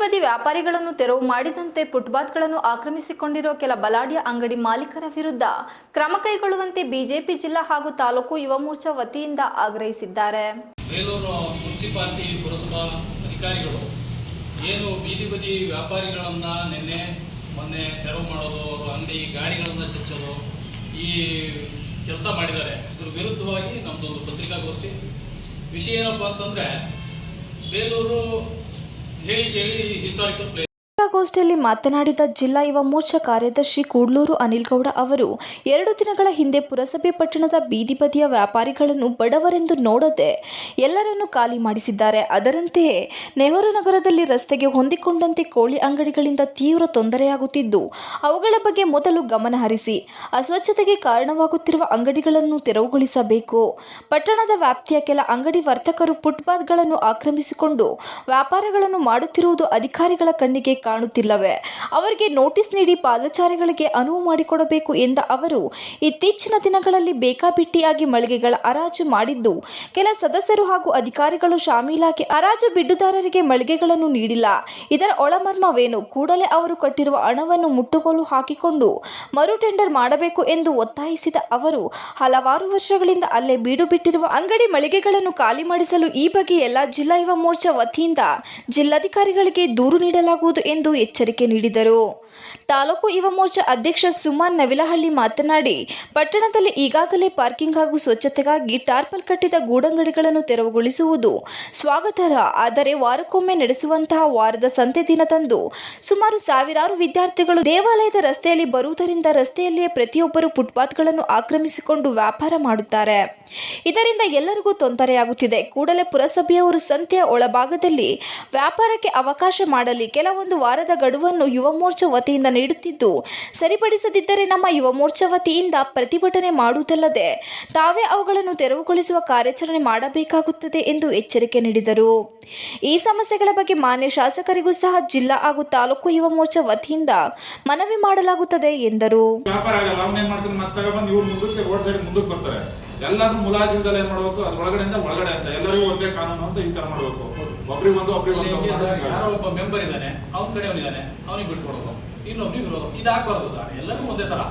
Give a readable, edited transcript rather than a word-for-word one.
ಬದಿ ವ್ಯಾಪಾರಿಗಳನ್ನು ತೆರವು ಮಾಡಿದಂತೆ ಫುಟ್ಪಾತ್ಗಳನ್ನು ಆಕ್ರಮಿಸಿಕೊಂಡಿರುವ ಕೆಲ ಬಲಾಢ್ಯ ಅಂಗಡಿ ಮಾಲೀಕರ ವಿರುದ್ಧ ಕ್ರಮ ಕೈಗೊಳ್ಳುವಂತೆ ಬಿಜೆಪಿ ಜಿಲ್ಲಾ ಹಾಗೂ ತಾಲೂಕು ಯುವ ಮೋರ್ಚಾ ವತಿಯಿಂದ ಆಗ್ರಹಿಸಿದ್ದಾರೆ. ಬೇಲೂರು ಮುನ್ಸಿಪಾಲಿಟಿ ಪುರಸಭಾ ಅಧಿಕಾರಿಗಳು ಏನು ಬೀದಿ ಬದಿ ವ್ಯಾಪಾರಿಗಳನ್ನು ಮೊನ್ನೆ ತೆರವು ಮಾಡೋದು, ಅವರು ಅಂಗಡಿ ಗಾಡಿಗಳನ್ನು ಚಚ್ಚೋದು ಈ ಕೆಲಸ ಮಾಡಿದ್ದಾರೆ. ಇದ್ರ ವಿರುದ್ಧವಾಗಿ ನಮ್ಮದೊಂದು ಪತ್ರಿಕಾಗೋಷ್ಠಿ. ವಿಷಯ ಏನಪ್ಪ ಅಂತಂದರೆ, ಬೇಲೂರು ಹೇಳಿ ಕೇಳಿ ಹಿಸ್ಟಾರಿಕಲ್ ಪ್ಲೇಸ್. ಪತ್ರಿಕಾಗೋಷ್ಠಿಯಲ್ಲಿ ಮಾತನಾಡಿದ ಜಿಲ್ಲಾ ಯುವ ಮೋರ್ಚಾ ಕಾರ್ಯದರ್ಶಿ ಕೂಡ್ಲೂರು ಅನಿಲ್ಗೌಡ ಅವರು 2 ದಿನಗಳ ಹಿಂದೆ ಪುರಸಭೆ ಪಟ್ಟಣದ ಬೀದಿ ಬದಿಯ ವ್ಯಾಪಾರಿಗಳನ್ನು ಬಡವರೆಂದು ನೋಡದೆ ಎಲ್ಲರನ್ನೂ ಖಾಲಿ ಮಾಡಿಸಿದ್ದಾರೆ. ಅದರಂತೆಯೇ ನೆಹರು ನಗರದಲ್ಲಿ ರಸ್ತೆಗೆ ಹೊಂದಿಕೊಂಡಂತೆ ಕೋಳಿ ಅಂಗಡಿಗಳಿಂದ ತೀವ್ರ ತೊಂದರೆಯಾಗುತ್ತಿದ್ದು, ಅವುಗಳ ಬಗ್ಗೆ ಮೊದಲು ಗಮನ ಹರಿಸಿ ಅಸ್ವಚ್ಛತೆಗೆ ಕಾರಣವಾಗುತ್ತಿರುವ ಅಂಗಡಿಗಳನ್ನು ತೆರವುಗೊಳಿಸಬೇಕು. ಪಟ್ಟಣದ ವ್ಯಾಪ್ತಿಯ ಕೆಲ ಅಂಗಡಿ ವರ್ತಕರು ಫುಟ್ಪಾತ್ಗಳನ್ನು ಆಕ್ರಮಿಸಿಕೊಂಡು ವ್ಯಾಪಾರಗಳನ್ನು ಮಾಡುತ್ತಿರುವುದು ಅಧಿಕಾರಿಗಳ ಕಣ್ಣಿಗೆ ಕಾಣುತ್ತಿಲ್ಲವೇ? ಅವರಿಗೆ ನೋಟಿಸ್ ನೀಡಿ ಪಾದಚಾರಿಗಳಿಗೆ ಅನುವು ಮಾಡಿಕೊಡಬೇಕು ಎಂದ ಅವರು, ಇತ್ತೀಚಿನ ದಿನಗಳಲ್ಲಿ ಬೇಕಾಬಿಟ್ಟಿಯಾಗಿ ಮಳಿಗೆಗಳ ಹರಾಜು ಮಾಡಿದ್ದು, ಕೆಲ ಸದಸ್ಯರು ಹಾಗೂ ಅಧಿಕಾರಿಗಳು ಶಾಮೀಲಾಗಿ ಹರಾಜು ಬಿಡ್ಡುದಾರರಿಗೆ ಮಳಿಗೆಗಳನ್ನು ನೀಡಿಲ್ಲ. ಇದರ ಒಳಮರ್ಮವೇನು? ಕೂಡಲೇ ಅವರು ಕಟ್ಟಿರುವ ಹಣವನ್ನು ಮುಟ್ಟುಗೋಲು ಹಾಕಿಕೊಂಡು ಮರು ಟೆಂಡರ್ ಮಾಡಬೇಕು ಎಂದು ಒತ್ತಾಯಿಸಿದ ಅವರು, ಹಲವಾರು ವರ್ಷಗಳಿಂದ ಅಲ್ಲೇ ಬೀಡು ಬಿಟ್ಟಿರುವ ಅಂಗಡಿ ಮಳಿಗೆಗಳನ್ನು ಖಾಲಿ ಮಾಡಿಸಲು ಈ ಬಗ್ಗೆ ಎಲ್ಲ ಜಿಲ್ಲಾ ಯುವ ಮೋರ್ಚಾ ವತಿಯಿಂದ ಜಿಲ್ಲಾಧಿಕಾರಿಗಳಿಗೆ ದೂರು ನೀಡಲಾಗುವುದು ಎಂದು ಎಚ್ಚರಿಕೆ ನೀಡಿದರು. ತಾಲೂಕು ಯುವ ಮೋರ್ಚಾ ಅಧ್ಯಕ್ಷ ಸುಮನ್ ನವಿಲಹಳ್ಳಿ ಮಾತನಾಡಿ, ಪಟ್ಟಣದಲ್ಲಿ ಈಗಾಗಲೇ ಪಾರ್ಕಿಂಗ್ ಹಾಗೂ ಸ್ವಚ್ಛತೆಗಾಗಿ ಟಾರ್ಪಲ್ ಕಟ್ಟಿದ ಗೂಡಂಗಡಿಗಳನ್ನು ತೆರವುಗೊಳಿಸುವುದು ಸ್ವಾಗತಾರ್ಹ. ಆದರೆ ವಾರಕ್ಕೊಮ್ಮೆ ನಡೆಸುವಂತಹ ವಾರದ ಸಂತೆ ದಿನದಂದು ಸುಮಾರು ಸಾವಿರಾರು ವಿದ್ಯಾರ್ಥಿಗಳು ದೇವಾಲಯದ ರಸ್ತೆಯಲ್ಲಿ ಬರುವುದರಿಂದ ರಸ್ತೆಯಲ್ಲಿಯೇ ಪ್ರತಿಯೊಬ್ಬರು ಫುಟ್ಪಾತ್ಗಳನ್ನು ಆಕ್ರಮಿಸಿಕೊಂಡು ವ್ಯಾಪಾರ ಮಾಡುತ್ತಾರೆ. ಇದರಿಂದ ಎಲ್ಲರಿಗೂ ತೊಂದರೆಯಾಗುತ್ತಿದೆ. ಕೂಡಲೇ ಪುರಸಭೆಯವರು ಸಂತೆಯ ಒಳಭಾಗದಲ್ಲಿ ವ್ಯಾಪಾರಕ್ಕೆ ಅವಕಾಶ ಮಾಡಲಿ. ಕೆಲವೊಂದು ವಾರದ ಗಡುವನ್ನು ಯುವ ಮೋರ್ಚಾ ವತಿಯಿಂದ ನೀಡುತ್ತಿದ್ದು, ಸರಿಪಡಿಸದಿದ್ದರೆ ನಮ್ಮ ಯುವ ಮೋರ್ಚಾ ವತಿಯಿಂದ ಪ್ರತಿಭಟನೆ ಮಾಡುವುದಲ್ಲದೆ ತಾವೇ ಅವುಗಳನ್ನು ತೆರವುಗೊಳಿಸುವ ಕಾರ್ಯಾಚರಣೆ ಮಾಡಬೇಕಾಗುತ್ತದೆ ಎಂದು ಎಚ್ಚರಿಕೆ ನೀಡಿದರು. ಈ ಸಮಸ್ಯೆಗಳ ಬಗ್ಗೆ ಮಾನ್ಯ ಶಾಸಕರಿಗೂ ಸಹ ಜಿಲ್ಲಾ ಹಾಗೂ ತಾಲೂಕು ಯುವ ಮೋರ್ಚಾ ವತಿಯಿಂದ ಮನವಿ ಮಾಡಲಾಗುತ್ತದೆ ಎಂದರು. ಎಲ್ಲರೂ ಮುಲಾಜಿಲ್ದಲ್ಲ ಏನ್ ಮಾಡ್ಬೇಕು, ಅದ್ರ ಒಳಗಡೆಯಿಂದ ಒಳಗಡೆ ಅಂತ ಎಲ್ಲರಿಗೂ ಒಂದೇ ಕಾನೂನು ಅಂತ ಈ ತರ ಮಾಡ್ಬೇಕು. ಒಬ್ರಿಗೊಂದು ಯಾರೋ ಒಬ್ಬ ಮೆಂಬರ್ ಇದ್ದಾನೆ, ಅವ್ನ ಕಡೆ ಅವನಿದ್ದಾನೆ, ಅವನಿಗೆ ಬಿಟ್ಕೊಡೋದು, ಇನ್ನೊಬ್ರಿಗೆ ಇರೋದು, ಇದಾಗಬಾರ್ದು ಸರ್. ಎಲ್ಲರಿಗೂ ಒಂದೇ ತರ